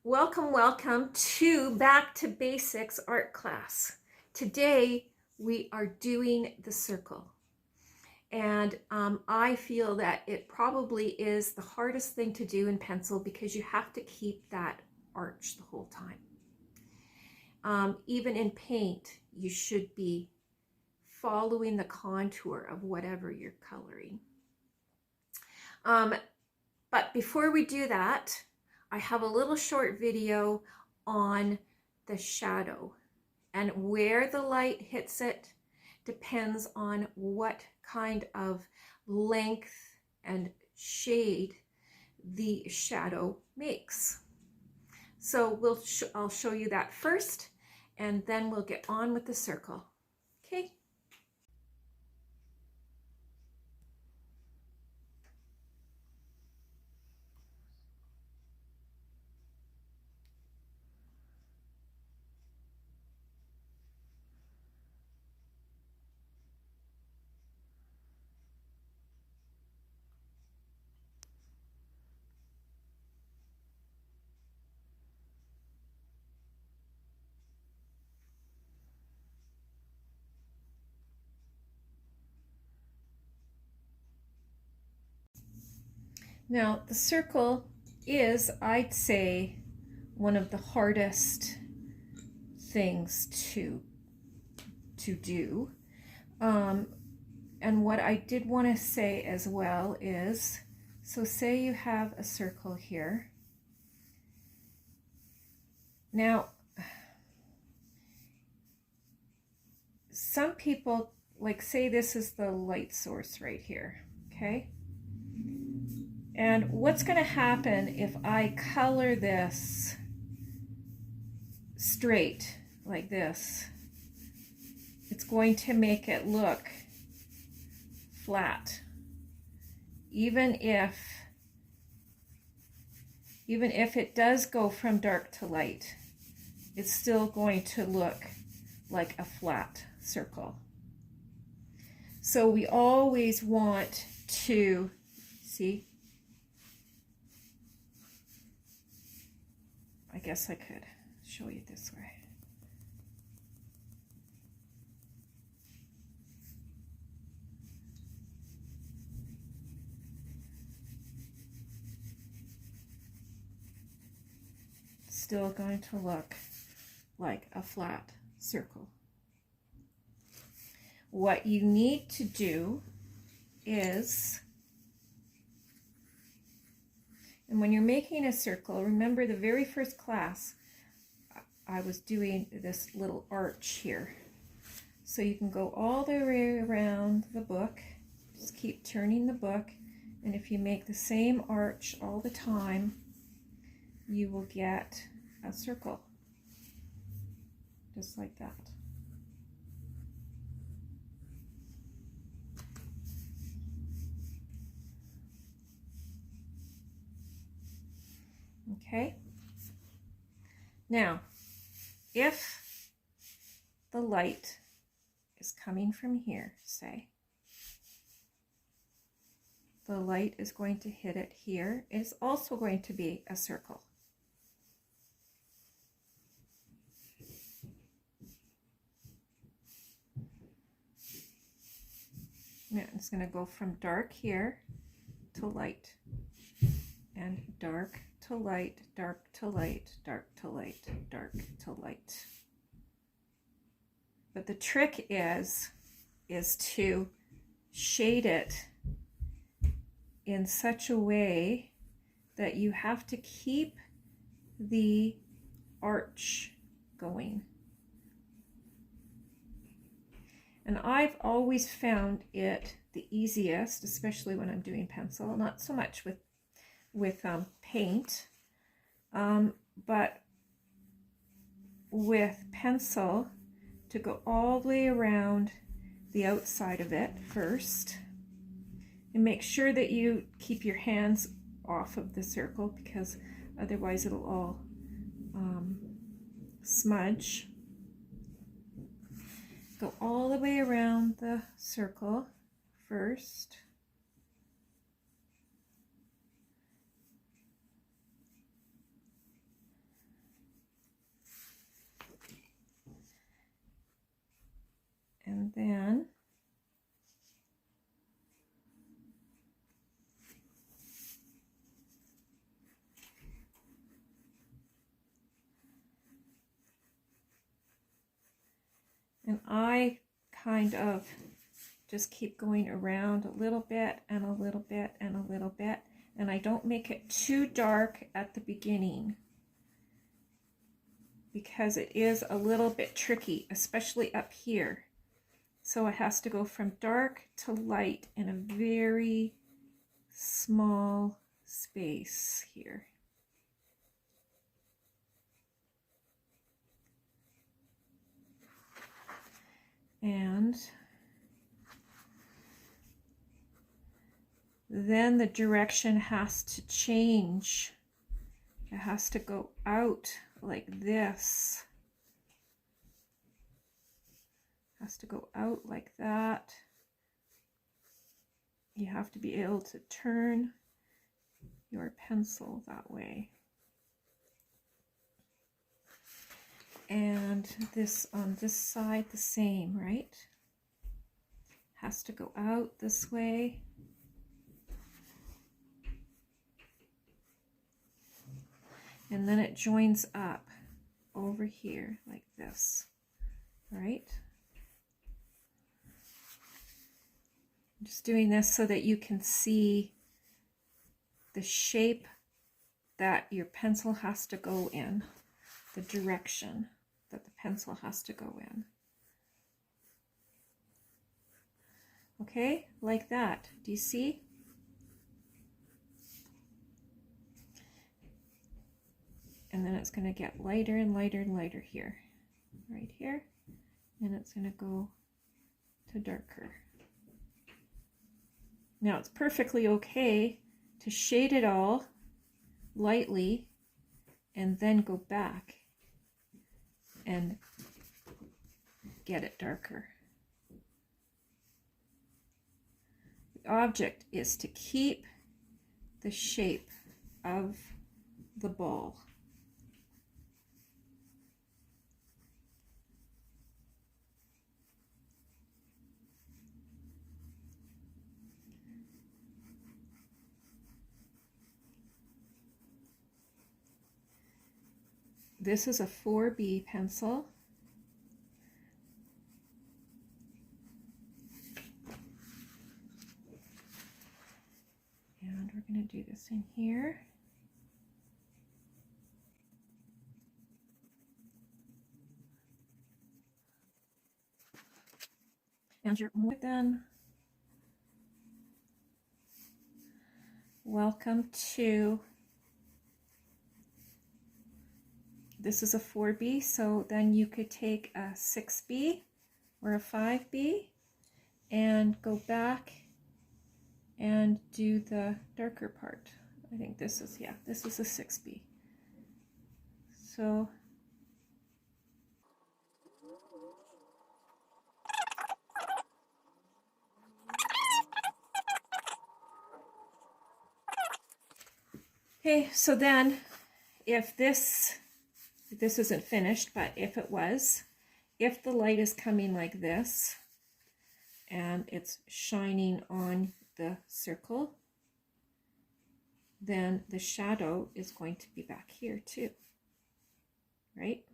Welcome to Back to Basics art class. Today we are doing the circle. And I feel that it probably is the hardest thing to do in pencil because you have to keep that arch the whole time. Even in paint, you should be following the contour of whatever you're coloring. But before we do that, I have a little short video on the shadow, and where the light hits it depends on what kind of length and shade the shadow makes. So I'll show you that first, and then we'll get on with the circle. Okay. Now, the circle is, I'd say, one of the hardest things to do. And what I did want to say as well is, so say you have a circle here. Now, some people, like, say this is the light source right here, okay? And what's going to happen if I color this straight like this? It's going to make it look flat. Even if it does go from dark to light, it's still going to look like a flat circle. So we always want to, see, I guess I could show you this way. Still going to look like a flat circle. What you need to do is, and when you're making a circle, remember the very first class, I was doing this little arch here. So you can go all the way around the book, just keep turning the book, and if you make the same arch all the time, you will get a circle, just like that. Okay, now if the light is coming from here, say, the light is going to hit it here, it's also going to be a circle. Now it's going to go from dark here to light, and dark to light, dark to light, dark to light, dark to light. But the trick is to shade it in such a way that you have to keep the arch going. And I've always found it the easiest, especially when I'm doing pencil, not so much with paint, but with pencil, to go all the way around the outside of it first, and make sure that you keep your hands off of the circle, because otherwise it'll all smudge. Go all the way around the circle first. And then I kind of just keep going around a little bit and a little bit and a little bit, and I don't make it too dark at the beginning because it is a little bit tricky, especially up here. So it has to go from dark to light in a very small space here. And then the direction has to change. It has to go out like this. It has to go out like that. You have to be able to turn your pencil that way. And this on this side the same, right? Has to go out this way. And then it joins up over here like this, right? I'm just doing this so that you can see the shape that your pencil has to go in, the direction that the pencil has to go in. Okay, like that. Do you see? And then it's going to get lighter and lighter and lighter here, right here, and it's going to go to darker. Now it's perfectly okay to shade it all lightly and then go back and get it darker. The object is to keep the shape of the ball. This is a 4B pencil. And we're going to do this in here. And you're more than welcome to, this is a 4B, so then you could take a 6B or a 5B and go back and do the darker part. I think this is, yeah, this is a 6B. So okay, so then if this isn't finished, but if it was, if the light is coming like this and it's shining on the circle, then the shadow is going to be back here too, right?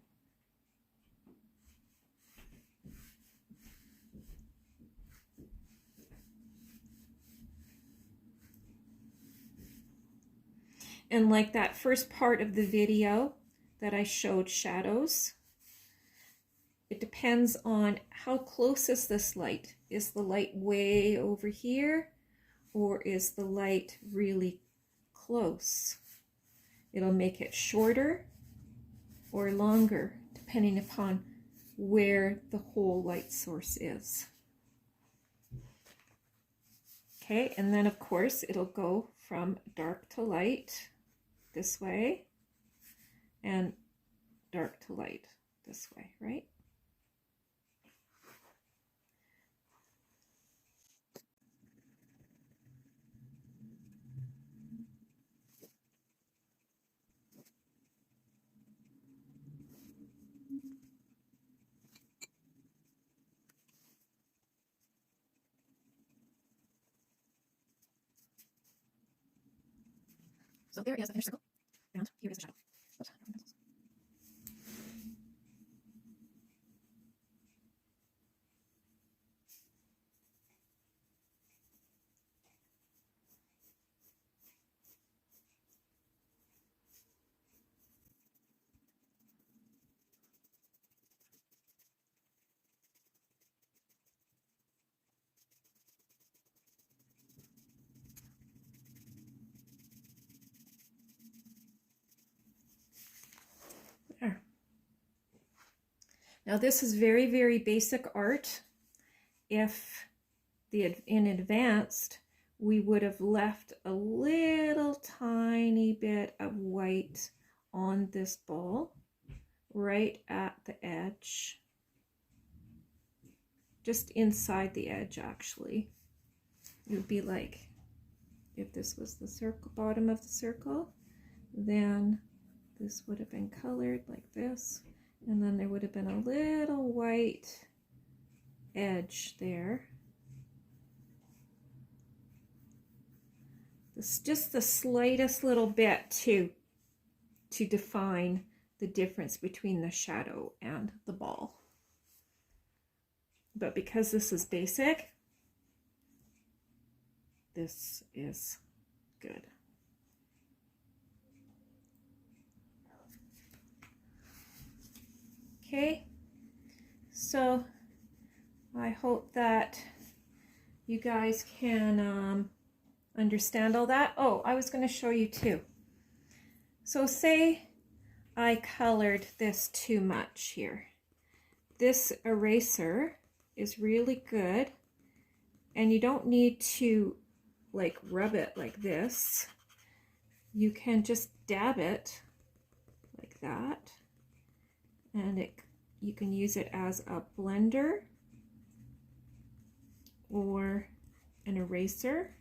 And like that first part of the video that I showed shadows, it depends on how close is this light. Is the light way over here, or is the light really close? It'll make it shorter or longer, depending upon where the whole light source is. Okay, and then of course it'll go from dark to light this way and dark to light this way, right? So there is a finished circle, and here is the shadow. Oops, I don't have pencils. There. Now this is very, very basic art. If in advanced, we would have left a little tiny bit of white on this ball right at the edge, just inside the edge actually. It would be like if this was the circle, bottom of the circle, then this would have been colored like this, and then there would have been a little white edge there. It's just the slightest little bit to define the difference between the shadow and the ball. But because this is basic, this is good. Okay, so I hope that you guys can understand all that. Oh, I was going to show you too. So say I colored this too much here. This eraser is really good, and you don't need to like rub it like this. You can just dab it like that, and you can use it as a blender or an eraser.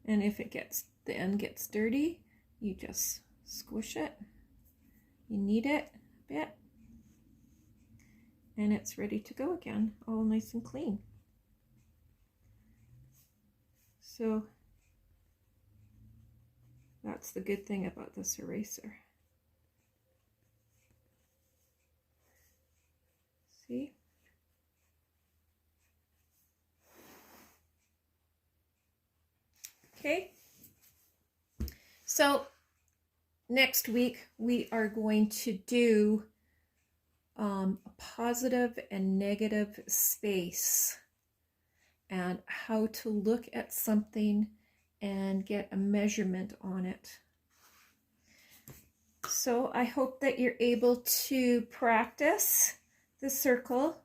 And if the end gets dirty, you just squish it. You knead it a bit, and it's ready to go again, all nice and clean. So that's the good thing about this eraser. See? Okay, so next week we are going to do a positive and negative space, and how to look at something and get a measurement on it. So I hope that you're able to practice the circle.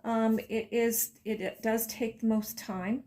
It does take the most time.